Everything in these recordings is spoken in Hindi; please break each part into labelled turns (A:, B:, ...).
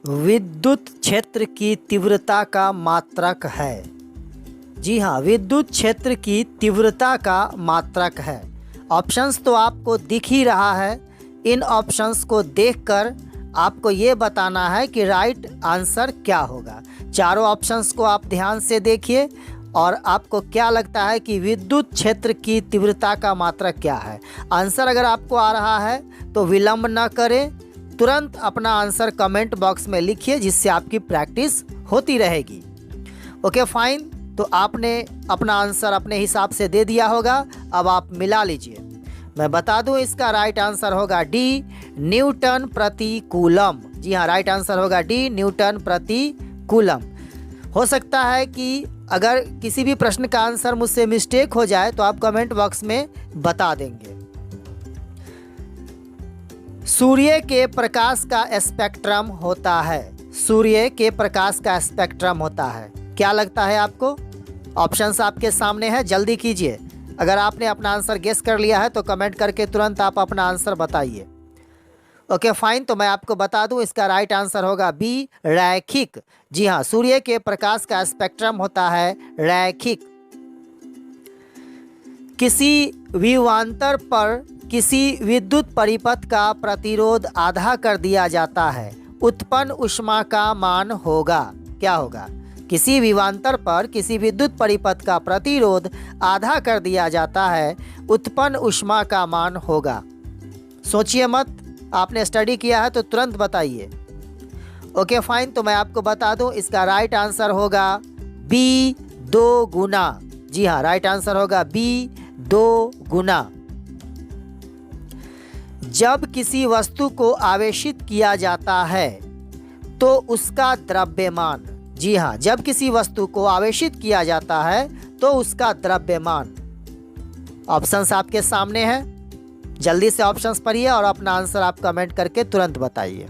A: विद्युत क्षेत्र की तीव्रता का मात्रक है। जी हाँ, विद्युत क्षेत्र की तीव्रता का मात्रक है। ऑप्शंस तो आपको दिख ही रहा है। इन ऑप्शंस को देखकर आपको ये बताना है कि राइट आंसर क्या होगा। चारों ऑप्शंस को आप ध्यान से देखिए और आपको क्या लगता है कि विद्युत क्षेत्र की तीव्रता का मात्रक क्या है। आंसर अगर आपको आ रहा है तो विलंब न करें, तुरंत अपना आंसर कमेंट बॉक्स में लिखिए, जिससे आपकी प्रैक्टिस होती रहेगी। ओके फाइन, तो आपने अपना आंसर अपने हिसाब से दे दिया होगा। अब आप मिला लीजिए। मैं बता दूं, इसका राइट आंसर होगा डी, न्यूटन प्रति कूलम। जी हाँ, राइट आंसर होगा डी, न्यूटन प्रति कूलम। हो सकता है कि अगर किसी भी प्रश्न का आंसर मुझसे मिस्टेक हो जाए तो आप कमेंट बॉक्स में बता देंगे। सूर्य के प्रकाश का स्पेक्ट्रम होता है। सूर्य के प्रकाश का स्पेक्ट्रम होता है। क्या लगता है आपको? ऑप्शंस आपके सामने है, जल्दी कीजिए। अगर आपने अपना आंसर गेस कर लिया है तो कमेंट करके तुरंत आप अपना आंसर बताइए। ओके फाइन, तो मैं आपको बता दूं, इसका राइट आंसर होगा बी, रैखिक। जी हाँ, सूर्य के प्रकाश का स्पेक्ट्रम होता है रैखिक। किसी विभवांतर पर किसी विद्युत परिपथ का प्रतिरोध आधा कर दिया जाता है, उत्पन्न ऊष्मा का मान होगा। क्या होगा? किसी विभवांतर पर किसी विद्युत परिपथ का प्रतिरोध आधा कर दिया जाता है, उत्पन्न ऊष्मा का मान होगा। सोचिए मत, आपने स्टडी किया है तो तुरंत बताइए। ओके फाइन, तो मैं आपको बता दूं, इसका राइट आंसर होगा बी, 2 गुना। जी हाँ, राइट आंसर होगा बी, 2 गुना। जब किसी वस्तु को आवेशित किया जाता है तो उसका द्रव्यमान, जी हाँ, जब किसी वस्तु को आवेशित किया जाता है तो उसका द्रव्यमान। ऑप्शंस आपके सामने हैं, जल्दी से ऑप्शंस पढ़िए और अपना आंसर आप कमेंट करके तुरंत बताइए।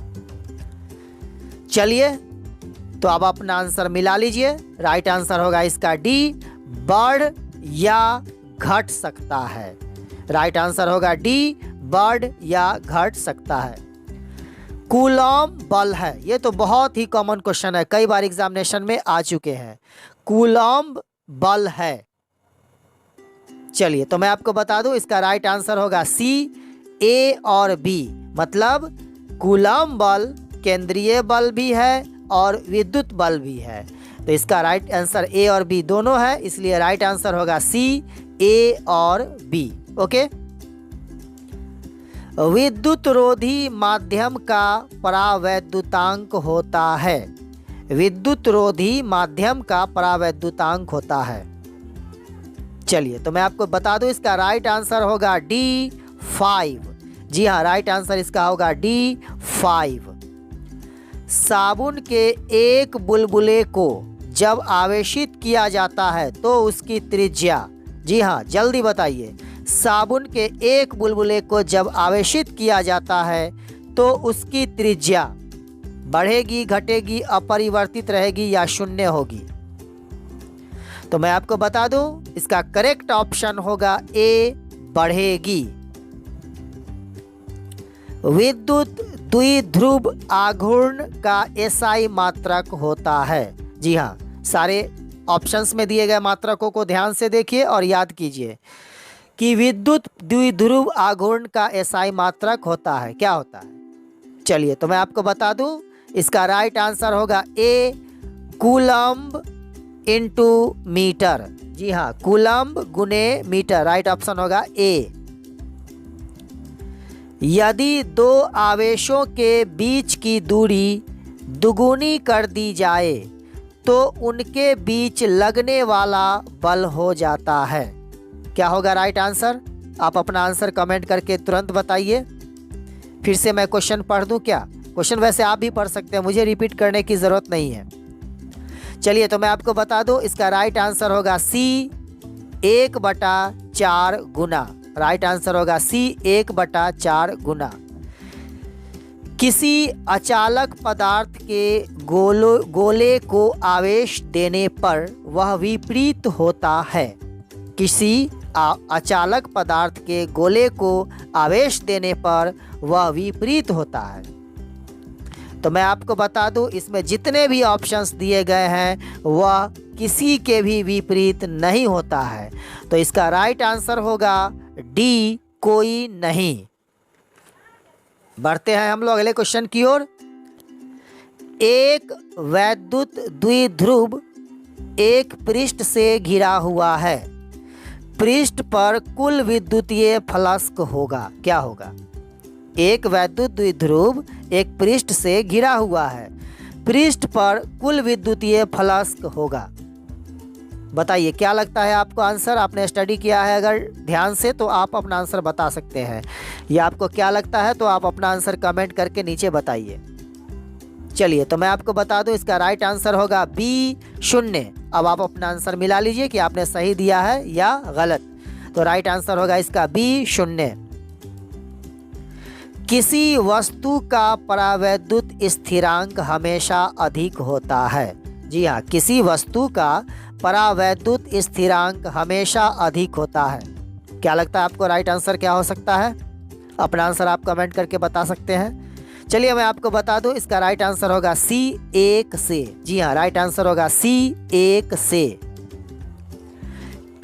A: चलिए, तो अब अपना आंसर मिला लीजिए। राइट आंसर होगा इसका डी, बढ़ या घट सकता है। राइट आंसर होगा डी, बढ़ या घट सकता है। कूलॉम बल है, ये तो बहुत ही कॉमन क्वेश्चन है, कई बार एग्जामिनेशन में आ चुके हैं। कूलॉम बल है। चलिए, तो मैं आपको बता दूं, इसका राइट आंसर होगा सी, ए और बी। मतलब कूलॉम बल केंद्रीय बल भी है और विद्युत बल भी है। तो इसका राइट आंसर ए और बी दोनों है, इसलिए राइट आंसर होगा सी, ए और बी। ओके। विद्युत रोधी माध्यम का परावैद्युतांक होता है। विद्युत रोधी माध्यम का परावैद्युतांक होता है। चलिए, तो मैं आपको बता दूं, इसका राइट आंसर होगा डी, 5। जी हाँ, राइट आंसर इसका होगा डी, 5। साबुन के एक बुलबुले को जब आवेशित किया जाता है तो उसकी त्रिज्या, जी हाँ, जल्दी बताइए। साबुन के एक बुलबुले को जब आवेशित किया जाता है तो उसकी त्रिज्या बढ़ेगी, घटेगी, अपरिवर्तित रहेगी या शून्य होगी? तो मैं आपको बता दूं, इसका करेक्ट ऑप्शन होगा ए, बढ़ेगी। विद्युत द्विध्रुव आघूर्ण का एसआई मात्रक होता है। जी हाँ, सारे ऑप्शंस में दिए गए मात्रकों को ध्यान से देखिए और याद कीजिए कि विद्युत द्विध्रुव आघूर्ण का एसआई मात्रक होता है। क्या होता है? चलिए, तो मैं आपको बता दूं, इसका राइट आंसर होगा ए, कूलम्ब इनटू मीटर। जी हाँ, कूलम्ब गुने मीटर। राइट ऑप्शन होगा ए। यदि दो आवेशों के बीच की दूरी दुगुनी कर दी जाए तो उनके बीच लगने वाला बल हो जाता है। क्या होगा राइट आंसर? आप अपना आंसर कमेंट करके तुरंत बताइए। फिर से मैं क्वेश्चन पढ़ दूं क्या? क्वेश्चन वैसे आप भी पढ़ सकते हैं, मुझे रिपीट करने की ज़रूरत नहीं है। चलिए, तो मैं आपको बता दूं, इसका राइट आंसर होगा सी, 1/4 गुना। राइट आंसर होगा सी, 1/4 गुना। किसी अचालक पदार्थ के गोले को आवेश देने पर वह विपरीत होता है। किसी अचालक पदार्थ के गोले को आवेश देने पर वह विपरीत होता है। तो मैं आपको बता दूं, इसमें जितने भी ऑप्शंस दिए गए हैं वह किसी के भी विपरीत नहीं होता है। तो इसका राइट आंसर होगा डी, कोई नहीं। बढ़ते हैं हम लोग अगले क्वेश्चन की ओर। एक वैद्युत द्विध्रुव एक पृष्ठ से घिरा हुआ है, पृष्ठ पर कुल विद्युतीय फ्लक्स होगा, क्या होगा? एक वैद्युत द्विध्रुव एक पृष्ठ से घिरा हुआ है, पृष्ठ पर कुल विद्युतीय फ्लक्स होगा। बताइए क्या लगता है आपको आंसर? आपने स्टडी किया है अगर ध्यान से तो आप अपना आंसर बता सकते हैं, या आपको क्या लगता है तो आप अपना आंसर कमेंट करके नीचे बताइए। चलिए तो मैं आपको बता दूं, इसका राइट आंसर होगा बी, 0। अब आप अपना आंसर मिला लीजिए कि आपने सही दिया है या गलत। तो राइट आंसर होगा इसका बी, 0। किसी वस्तु का परावैद्युत स्थिरांक हमेशा अधिक होता है। जी हाँ, किसी वस्तु का परावैद्युत स्थिरांक हमेशा अधिक होता है। क्या लगता है आपको राइट आंसर क्या हो सकता है? अपना आंसर आप कमेंट करके बता सकते हैं। चलिए मैं आपको बता दूं, इसका राइट आंसर होगा सी, 1 से। जी हाँ, राइट आंसर होगा सी, 1 से।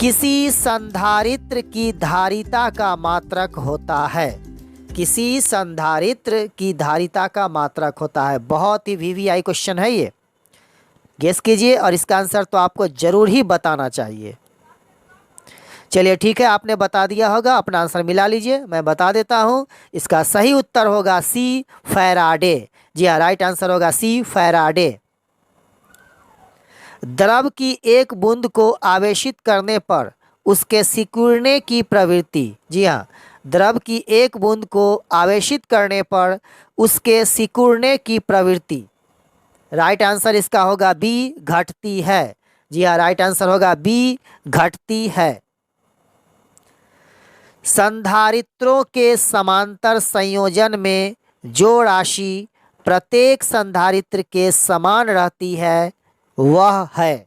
A: किसी संधारित्र की धारिता का मात्रक होता है। किसी संधारित्र की धारिता का मात्रक होता है। बहुत ही वीवीआई क्वेश्चन है ये, गेस कीजिए और इसका आंसर तो आपको जरूर ही बताना चाहिए। चलिए ठीक है, आपने बता दिया होगा, अपना आंसर मिला लीजिए। मैं बता देता हूं, इसका सही उत्तर होगा सी, फैराडे। जी हाँ, राइट आंसर होगा सी, फैराडे। द्रव की एक बूंद को आवेशित करने पर उसके सिकुड़ने की प्रवृत्ति। जी हाँ, द्रव की एक बूंद को आवेशित करने पर उसके सिकुड़ने की प्रवृत्ति। राइट आंसर इसका होगा बी, घटती है। जी हाँ, राइट आंसर होगा बी, घटती है। संधारित्रों के समांतर संयोजन में जो राशि प्रत्येक संधारित्र के समान रहती है वह है।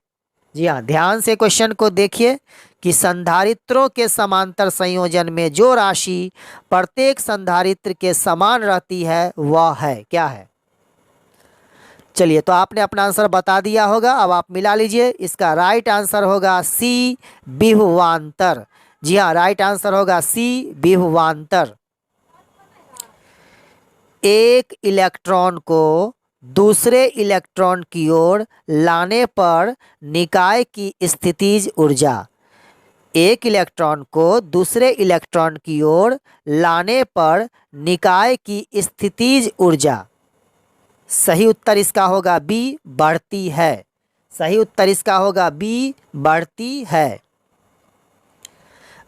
A: जी हाँ, ध्यान से क्वेश्चन को देखिए कि संधारित्रों के समांतर संयोजन में जो राशि प्रत्येक संधारित्र के समान रहती है वह है, क्या है? चलिए तो आपने अपना आंसर बता दिया होगा, अब आप मिला लीजिए। इसका राइट आंसर होगा सी, विभवांतर। जी हाँ, राइट आंसर होगा सी, विभवांतर। एक इलेक्ट्रॉन को दूसरे इलेक्ट्रॉन की ओर लाने पर निकाय की स्थितिज ऊर्जा। एक इलेक्ट्रॉन को दूसरे इलेक्ट्रॉन की ओर लाने पर निकाय की स्थितिज ऊर्जा। सही उत्तर इसका होगा बी, बढ़ती है। सही उत्तर इसका होगा बी, बढ़ती है।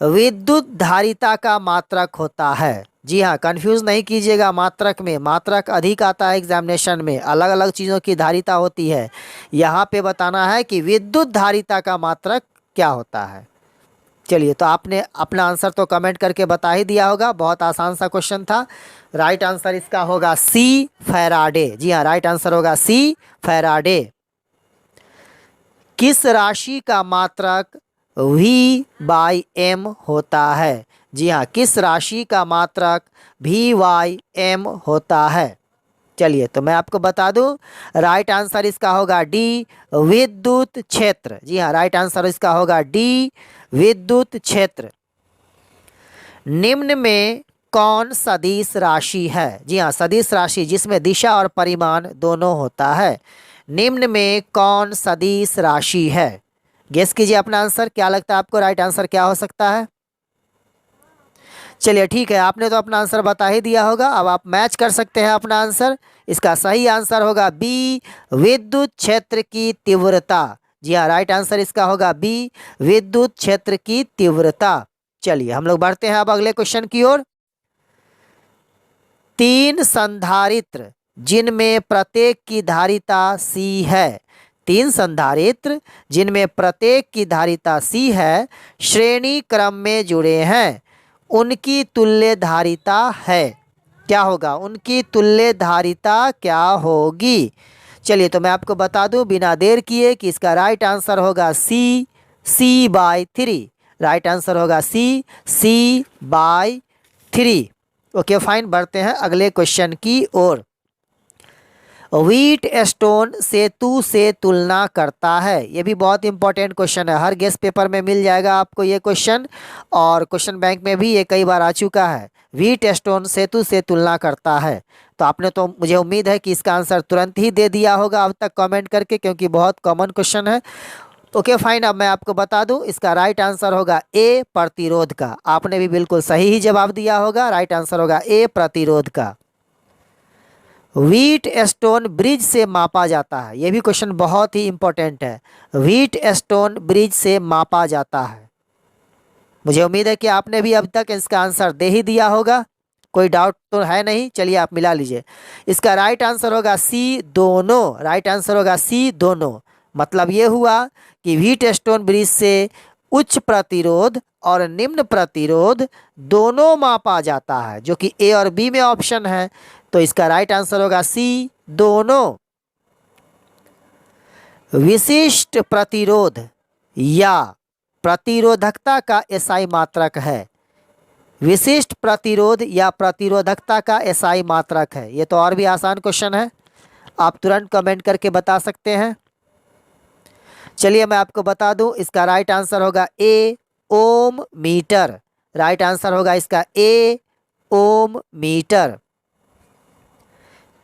A: विद्युत धारिता का मात्रक होता है। जी हाँ, कंफ्यूज नहीं कीजिएगा, मात्रक में मात्रक अधिक आता है एग्जामिनेशन में, अलग अलग चीज़ों की धारिता होती है। यहाँ पे बताना है कि विद्युत धारिता का मात्रक क्या होता है। चलिए तो आपने अपना आंसर तो कमेंट करके बता ही दिया होगा, बहुत आसान सा क्वेश्चन था। राइट आंसर इसका होगा सी, फैराडे। जी हाँ, राइट आंसर होगा सी, फैराडे। किस राशि का मात्रक V/m होता है? जी हाँ, किस राशि का मात्रक V/m होता है? चलिए तो मैं आपको बता दूं, राइट आंसर इसका होगा डी, विद्युत क्षेत्र। जी हाँ, राइट आंसर इसका होगा डी, विद्युत क्षेत्र। निम्न में कौन सदिश राशि है? जी हाँ, सदिश राशि जिसमें दिशा और परिमाण दोनों होता है। निम्न में कौन सदिश राशि है? गेस कीजिए अपना आंसर, क्या लगता है आपको राइट आंसर क्या हो सकता है? चलिए ठीक है, आपने तो अपना आंसर बता ही दिया होगा, अब आप मैच कर सकते हैं अपना आंसर। इसका सही आंसर होगा बी, विद्युत क्षेत्र की तीव्रता। जी हाँ, राइट आंसर इसका होगा बी, विद्युत क्षेत्र की तीव्रता। चलिए हम लोग बढ़ते हैं अब अगले क्वेश्चन की ओर। 3 संधारित्र जिनमें प्रत्येक की धारिता C है। 3 संधारित्र जिनमें प्रत्येक की धारिता C है, श्रेणी क्रम में जुड़े हैं, उनकी तुल्य धारिता है। क्या होगा? उनकी तुल्य धारिता क्या होगी? चलिए तो मैं आपको बता दूं बिना देर किए कि इसका राइट आंसर होगा सी, C/3। राइट आंसर होगा सी, C/3। ओके फाइन, बढ़ते हैं अगले क्वेश्चन की ओर। व्हीट स्टोन सेतु से तुलना करता है। ये भी बहुत इंपॉर्टेंट क्वेश्चन है, हर गेस्ट पेपर में मिल जाएगा आपको ये क्वेश्चन, और क्वेश्चन बैंक में भी ये कई बार आ चुका है। व्हीट स्टोन सेतु से तुलना करता है। तो आपने तो, मुझे उम्मीद है कि इसका आंसर तुरंत ही दे दिया होगा अब तक कमेंट करके, क्योंकि बहुत कॉमन क्वेश्चन है। ओके फाइन, अब मैं आपको बता दूं, इसका राइट आंसर होगा ए, प्रतिरोध का। आपने भी बिल्कुल सही ही जवाब दिया होगा, राइट आंसर होगा ए, प्रतिरोध का। व्हीट स्टोन ब्रिज से मापा जाता है। यह भी क्वेश्चन बहुत ही इंपॉर्टेंट है। व्हीट स्टोन ब्रिज से मापा जाता है। मुझे उम्मीद है कि आपने भी अब तक इसका आंसर दे ही दिया होगा, कोई डाउट तो है नहीं। चलिए आप मिला लीजिए। इसका राइट आंसर होगा सी, दोनों। राइट आंसर होगा सी, दोनों। मतलब ये हुआ कि व्हीट स्टोन ब्रिज से उच्च प्रतिरोध और निम्न प्रतिरोध दोनों मापा जाता है, जो कि ए और बी में ऑप्शन है। तो इसका राइट आंसर होगा सी, दोनों। विशिष्ट प्रतिरोध या प्रतिरोधकता का एसआई मात्रक है। विशिष्ट प्रतिरोध या प्रतिरोधकता का एसआई मात्रक है। ये तो और भी आसान क्वेश्चन है, आप तुरंत कमेंट करके बता सकते हैं। चलिए मैं आपको बता दूं, इसका राइट आंसर होगा ए, ओम मीटर। राइट आंसर होगा इसका ए, ओम मीटर।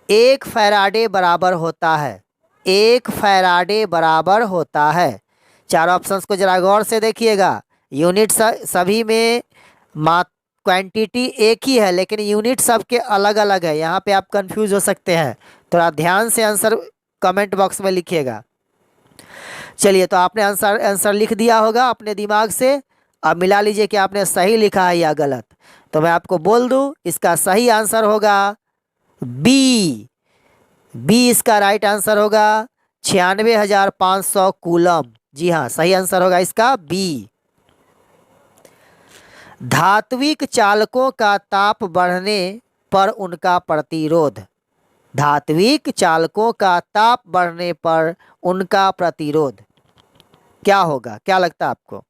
A: 1 फैराडे बराबर होता है। 1 फैराडे बराबर होता है। चार ऑप्शंस को जरा गौर से देखिएगा। यूनिट सभी में क्वांटिटी एक ही है, लेकिन यूनिट सबके अलग अलग है। यहाँ पे आप कंफ्यूज हो सकते हैं, थोड़ा ध्यान से आंसर कमेंट बॉक्स में लिखिएगा। चलिए, तो आपने आंसर लिख दिया होगा अपने दिमाग से। अब मिला लीजिए कि आपने सही लिखा है या गलत। तो मैं आपको बोल दूं, इसका सही आंसर होगा बी। बी इसका राइट आंसर होगा 96,500 कूलम। जी हाँ, सही आंसर होगा इसका बी। धात्विक चालकों का ताप बढ़ने पर उनका प्रतिरोध। धात्विक चालकों का ताप बढ़ने पर उनका प्रतिरोध क्या होगा, क्या लगता है आपको?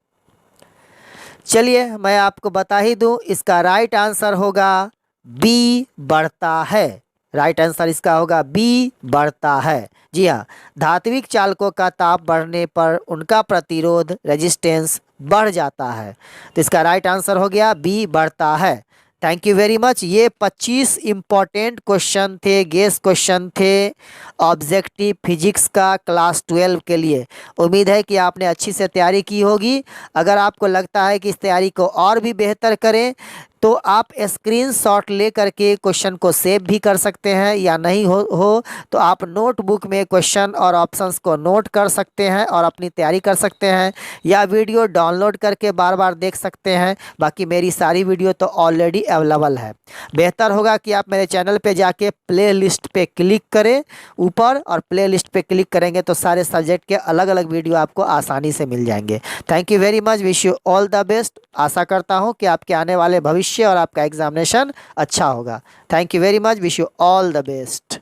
A: चलिए मैं आपको बता ही दूं, इसका राइट आंसर होगा बी, बढ़ता है। राइट आंसर इसका होगा बी, बढ़ता है। जी हाँ, धात्विक चालकों का ताप बढ़ने पर उनका प्रतिरोध, रेजिस्टेंस बढ़ जाता है। तो इसका राइट आंसर हो गया बी, बढ़ता है। Thank you very much. ये 25 इम्पॉर्टेंट क्वेश्चन थे, गेस क्वेश्चन थे ऑब्जेक्टिव फिजिक्स का क्लास 12 के लिए। उम्मीद है कि आपने अच्छी से तैयारी की होगी। अगर आपको लगता है कि इस तैयारी को और भी बेहतर करें, तो आप स्क्रीनशॉट ले करके क्वेश्चन को सेव भी कर सकते हैं, या नहीं हो तो आप नोटबुक में क्वेश्चन और ऑप्शंस को नोट कर सकते हैं और अपनी तैयारी कर सकते हैं, या वीडियो डाउनलोड करके बार बार देख सकते हैं। बाकी मेरी सारी वीडियो तो ऑलरेडी अवेलेबल है। बेहतर होगा कि आप मेरे चैनल पे जाके प्ले लिस्ट पे क्लिक करें ऊपर, और प्ले लिस्ट पे क्लिक करेंगे तो सारे सब्जेक्ट के अलग अलग वीडियो आपको आसानी से मिल जाएंगे। Thank you very much, wish you all the best. आशा करता हूँ कि आपके आने वाले भविष्य और आपका एग्जामिनेशन अच्छा होगा। Thank you very much, wish you all the best.